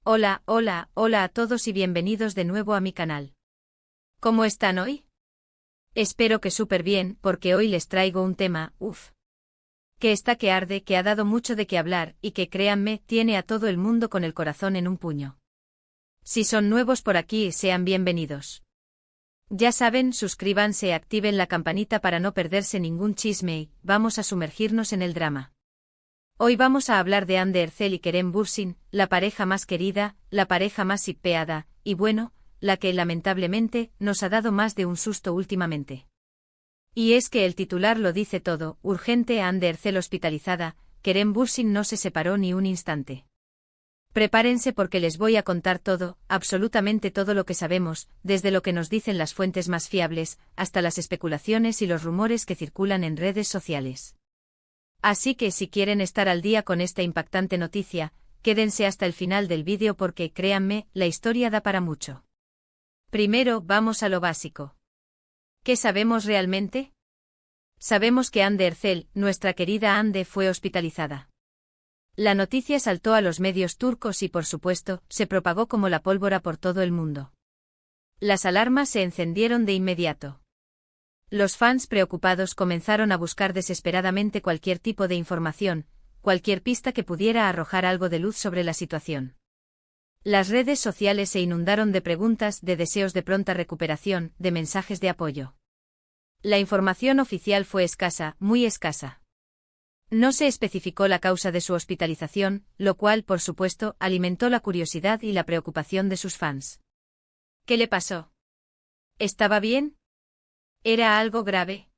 Hola, hola, hola a todos y bienvenidos de nuevo a mi canal. ¿Cómo están hoy? Espero que súper bien, porque hoy les traigo un tema, que está que arde, que ha dado mucho de qué hablar, y que créanme, tiene a todo el mundo con el corazón en un puño. Si son nuevos por aquí, sean bienvenidos. Ya saben, suscríbanse, activen la campanita para no perderse ningún chisme y vamos a sumergirnos en el drama. Hoy vamos a hablar de Hande Erçel y Kerem Bürsin, la pareja más querida, la pareja más shippeada, y bueno, la que lamentablemente nos ha dado más de un susto últimamente. Y es que el titular lo dice todo, urgente Hande Erçel hospitalizada, Kerem Bürsin no se separó ni un instante. Prepárense porque les voy a contar todo, absolutamente todo lo que sabemos, desde lo que nos dicen las fuentes más fiables, hasta las especulaciones y los rumores que circulan en redes sociales. Así que si quieren estar al día con esta impactante noticia, quédense hasta el final del vídeo porque, créanme, la historia da para mucho. Primero, vamos a lo básico. ¿Qué sabemos realmente? Sabemos que Hande Erçel, nuestra querida Hande, fue hospitalizada. La noticia saltó a los medios turcos y, por supuesto, se propagó como la pólvora por todo el mundo. Las alarmas se encendieron de inmediato. Los fans preocupados comenzaron a buscar desesperadamente cualquier tipo de información, cualquier pista que pudiera arrojar algo de luz sobre la situación. Las redes sociales se inundaron de preguntas, de deseos de pronta recuperación, de mensajes de apoyo. La información oficial fue escasa, muy escasa. No se especificó la causa de su hospitalización, lo cual, por supuesto, alimentó la curiosidad y la preocupación de sus fans. ¿Qué le pasó? ¿Estaba bien? ¿Era algo grave?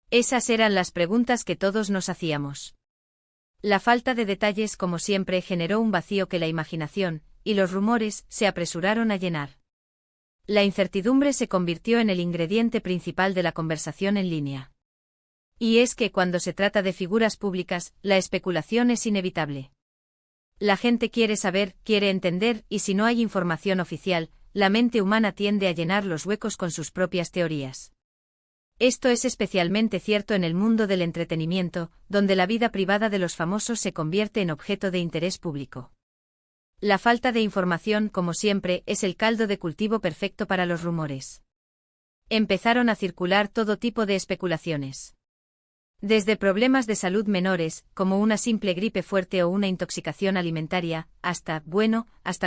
Esas eran las preguntas que todos nos hacíamos. La falta de detalles, como siempre, generó un vacío que la imaginación, y los rumores, se apresuraron a llenar. La incertidumbre se convirtió en el ingrediente principal de la conversación en línea. Y es que cuando se trata de figuras públicas, la especulación es inevitable. La gente quiere saber, quiere entender, y si no hay información oficial, la mente humana tiende a llenar los huecos con sus propias teorías. Esto es especialmente cierto en el mundo del entretenimiento, donde la vida privada de los famosos se convierte en objeto de interés público. La falta de información, como siempre, es el caldo de cultivo perfecto para los rumores. Empezaron a circular todo tipo de especulaciones. Desde problemas de salud menores, como una simple gripe fuerte o una intoxicación alimentaria, hasta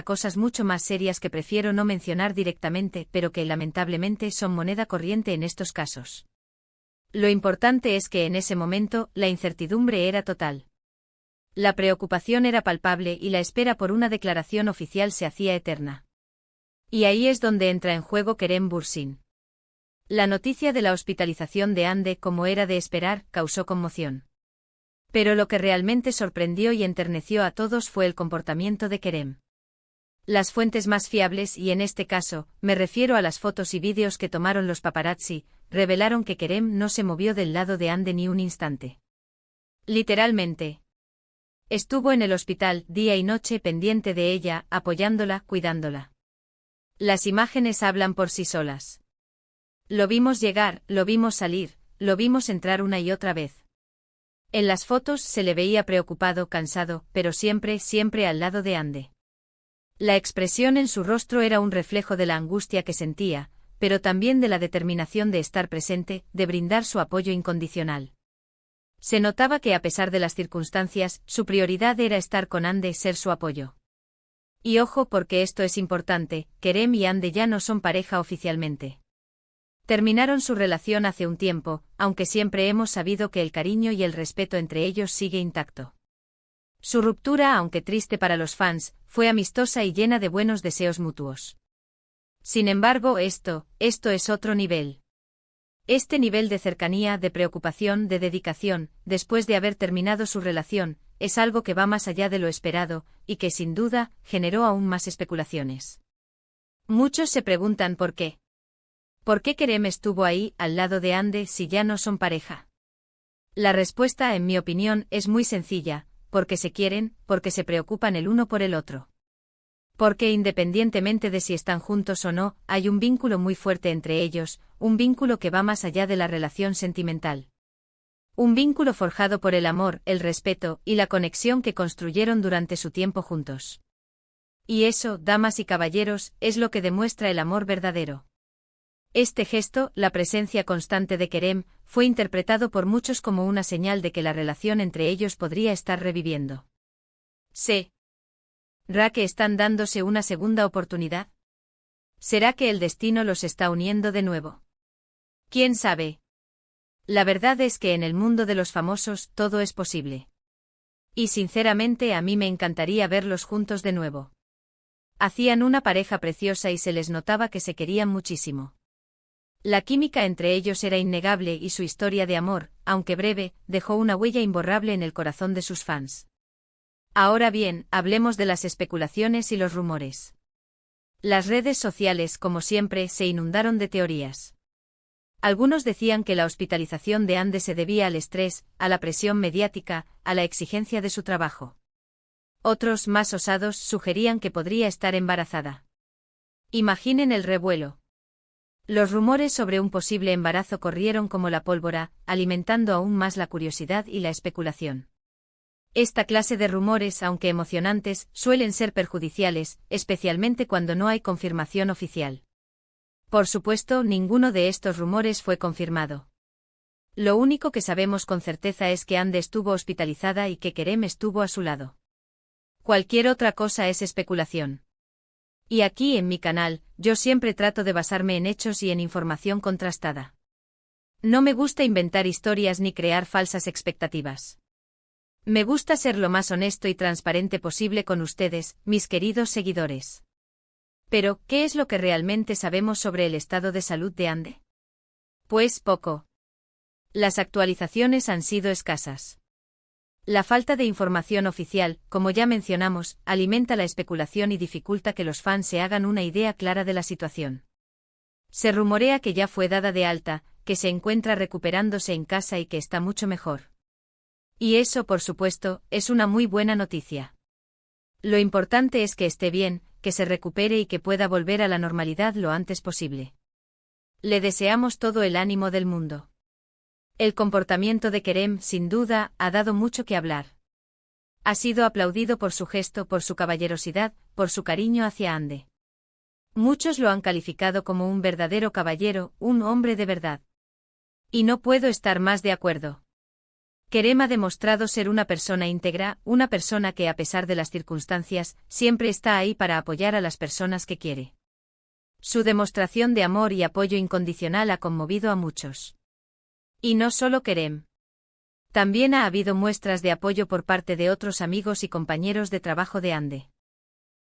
cosas mucho más serias que prefiero no mencionar directamente, pero que lamentablemente son moneda corriente en estos casos. Lo importante es que en ese momento, la incertidumbre era total. La preocupación era palpable y la espera por una declaración oficial se hacía eterna. Y ahí es donde entra en juego Kerem Bürsin. La noticia de la hospitalización de Hande, como era de esperar, causó conmoción. Pero lo que realmente sorprendió y enterneció a todos fue el comportamiento de Kerem. Las fuentes más fiables, y en este caso, me refiero a las fotos y vídeos que tomaron los paparazzi, revelaron que Kerem no se movió del lado de Hande ni un instante. Literalmente. Estuvo en el hospital, día y noche, pendiente de ella, apoyándola, cuidándola. Las imágenes hablan por sí solas. Lo vimos llegar, lo vimos salir, lo vimos entrar una y otra vez. En las fotos se le veía preocupado, cansado, pero siempre, siempre al lado de Hande. La expresión en su rostro era un reflejo de la angustia que sentía, pero también de la determinación de estar presente, de brindar su apoyo incondicional. Se notaba que a pesar de las circunstancias, su prioridad era estar con Hande, ser su apoyo. Y ojo porque esto es importante, Kerem y Hande ya no son pareja oficialmente. Terminaron su relación hace un tiempo, aunque siempre hemos sabido que el cariño y el respeto entre ellos sigue intacto. Su ruptura, aunque triste para los fans, fue amistosa y llena de buenos deseos mutuos. Sin embargo, esto es otro nivel. Este nivel de cercanía, de preocupación, de dedicación, después de haber terminado su relación, es algo que va más allá de lo esperado, y que sin duda, generó aún más especulaciones. Muchos se preguntan por qué. ¿Por qué Kerem estuvo ahí, al lado de Hande, si ya no son pareja? La respuesta, en mi opinión, es muy sencilla, porque se quieren, porque se preocupan el uno por el otro. Porque independientemente de si están juntos o no, hay un vínculo muy fuerte entre ellos, un vínculo que va más allá de la relación sentimental. Un vínculo forjado por el amor, el respeto y la conexión que construyeron durante su tiempo juntos. Y eso, damas y caballeros, es lo que demuestra el amor verdadero. Este gesto, la presencia constante de Kerem, fue interpretado por muchos como una señal de que la relación entre ellos podría estar reviviendo. ¿Será que están dándose una segunda oportunidad? ¿Será que el destino los está uniendo de nuevo? ¿Quién sabe? La verdad es que en el mundo de los famosos todo es posible. Y sinceramente a mí me encantaría verlos juntos de nuevo. Hacían una pareja preciosa y se les notaba que se querían muchísimo. La química entre ellos era innegable y su historia de amor, aunque breve, dejó una huella imborrable en el corazón de sus fans. Ahora bien, hablemos de las especulaciones y los rumores. Las redes sociales, como siempre, se inundaron de teorías. Algunos decían que la hospitalización de Ande se debía al estrés, a la presión mediática, a la exigencia de su trabajo. Otros, más osados, sugerían que podría estar embarazada. Imaginen el revuelo. Los rumores sobre un posible embarazo corrieron como la pólvora, alimentando aún más la curiosidad y la especulación. Esta clase de rumores, aunque emocionantes, suelen ser perjudiciales, especialmente cuando no hay confirmación oficial. Por supuesto, ninguno de estos rumores fue confirmado. Lo único que sabemos con certeza es que Ande estuvo hospitalizada y que Kerem estuvo a su lado. Cualquier otra cosa es especulación. Y aquí en mi canal, yo siempre trato de basarme en hechos y en información contrastada. No me gusta inventar historias ni crear falsas expectativas. Me gusta ser lo más honesto y transparente posible con ustedes, mis queridos seguidores. Pero, ¿qué es lo que realmente sabemos sobre el estado de salud de Ande? Pues poco. Las actualizaciones han sido escasas. La falta de información oficial, como ya mencionamos, alimenta la especulación y dificulta que los fans se hagan una idea clara de la situación. Se rumorea que ya fue dada de alta, que se encuentra recuperándose en casa y que está mucho mejor. Y eso, por supuesto, es una muy buena noticia. Lo importante es que esté bien, que se recupere y que pueda volver a la normalidad lo antes posible. Le deseamos todo el ánimo del mundo. El comportamiento de Kerem, sin duda, ha dado mucho que hablar. Ha sido aplaudido por su gesto, por su caballerosidad, por su cariño hacia Ande. Muchos lo han calificado como un verdadero caballero, un hombre de verdad. Y no puedo estar más de acuerdo. Kerem ha demostrado ser una persona íntegra, una persona que a pesar de las circunstancias, siempre está ahí para apoyar a las personas que quiere. Su demostración de amor y apoyo incondicional ha conmovido a muchos. Y no solo Kerem. También ha habido muestras de apoyo por parte de otros amigos y compañeros de trabajo de Ande.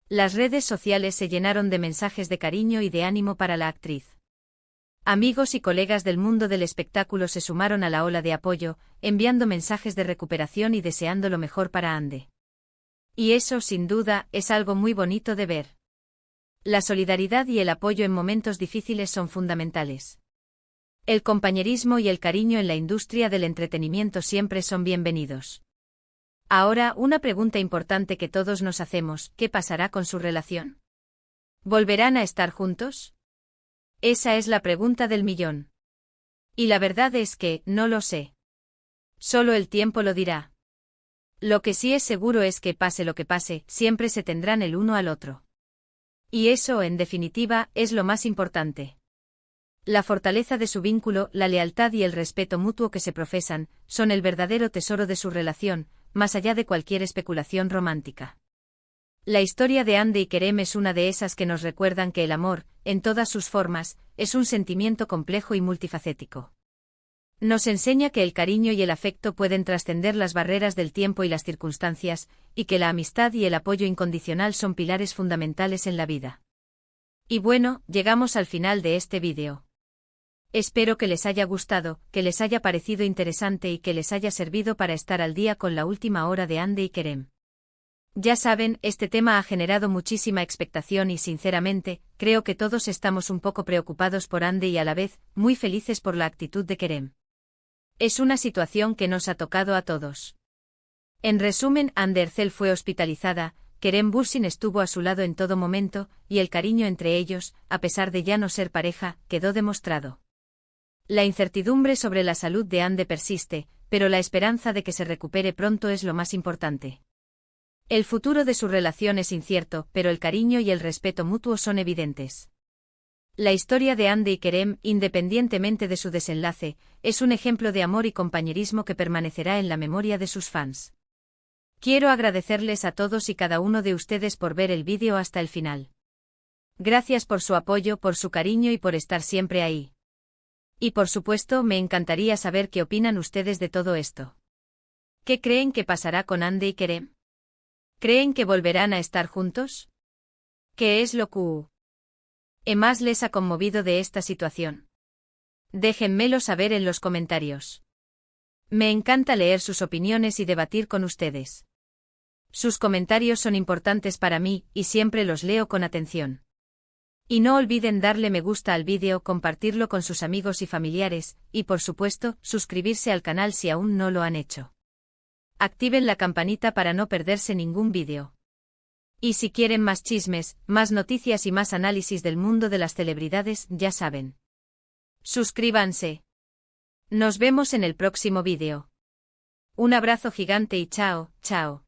Las redes sociales se llenaron de mensajes de cariño y de ánimo para la actriz. Amigos y colegas del mundo del espectáculo se sumaron a la ola de apoyo, enviando mensajes de recuperación y deseando lo mejor para Ande. Y eso, sin duda, es algo muy bonito de ver. La solidaridad y el apoyo en momentos difíciles son fundamentales. El compañerismo y el cariño en la industria del entretenimiento siempre son bienvenidos. Ahora, una pregunta importante que todos nos hacemos: ¿qué pasará con su relación? ¿Volverán a estar juntos? Esa es la pregunta del millón. Y la verdad es que, no lo sé. Solo el tiempo lo dirá. Lo que sí es seguro es que pase lo que pase, siempre se tendrán el uno al otro. Y eso, en definitiva, es lo más importante. La fortaleza de su vínculo, la lealtad y el respeto mutuo que se profesan, son el verdadero tesoro de su relación, más allá de cualquier especulación romántica. La historia de Ande y Kerem es una de esas que nos recuerdan que el amor, en todas sus formas, es un sentimiento complejo y multifacético. Nos enseña que el cariño y el afecto pueden trascender las barreras del tiempo y las circunstancias, y que la amistad y el apoyo incondicional son pilares fundamentales en la vida. Y bueno, llegamos al final de este vídeo. Espero que les haya gustado, que les haya parecido interesante y que les haya servido para estar al día con la última hora de Ande y Kerem. Ya saben, este tema ha generado muchísima expectación y sinceramente, creo que todos estamos un poco preocupados por Ande y a la vez, muy felices por la actitud de Kerem. Es una situación que nos ha tocado a todos. En resumen, Ande Erçel fue hospitalizada, Kerem Bürsin estuvo a su lado en todo momento, y el cariño entre ellos, a pesar de ya no ser pareja, quedó demostrado. La incertidumbre sobre la salud de Ande persiste, pero la esperanza de que se recupere pronto es lo más importante. El futuro de su relación es incierto, pero el cariño y el respeto mutuo son evidentes. La historia de Andy y Kerem, independientemente de su desenlace, es un ejemplo de amor y compañerismo que permanecerá en la memoria de sus fans. Quiero agradecerles a todos y cada uno de ustedes por ver el vídeo hasta el final. Gracias por su apoyo, por su cariño y por estar siempre ahí. Y por supuesto, me encantaría saber qué opinan ustedes de todo esto. ¿Qué creen que pasará con Andy y Kerem? ¿Creen que volverán a estar juntos? ¿Qué es lo que más les ha conmovido de esta situación? Déjenmelo saber en los comentarios. Me encanta leer sus opiniones y debatir con ustedes. Sus comentarios son importantes para mí, y siempre los leo con atención. Y no olviden darle me gusta al vídeo, compartirlo con sus amigos y familiares, y por supuesto, suscribirse al canal si aún no lo han hecho. Activen la campanita para no perderse ningún vídeo. Y si quieren más chismes, más noticias y más análisis del mundo de las celebridades, ya saben. Suscríbanse. Nos vemos en el próximo vídeo. Un abrazo gigante y chao, chao.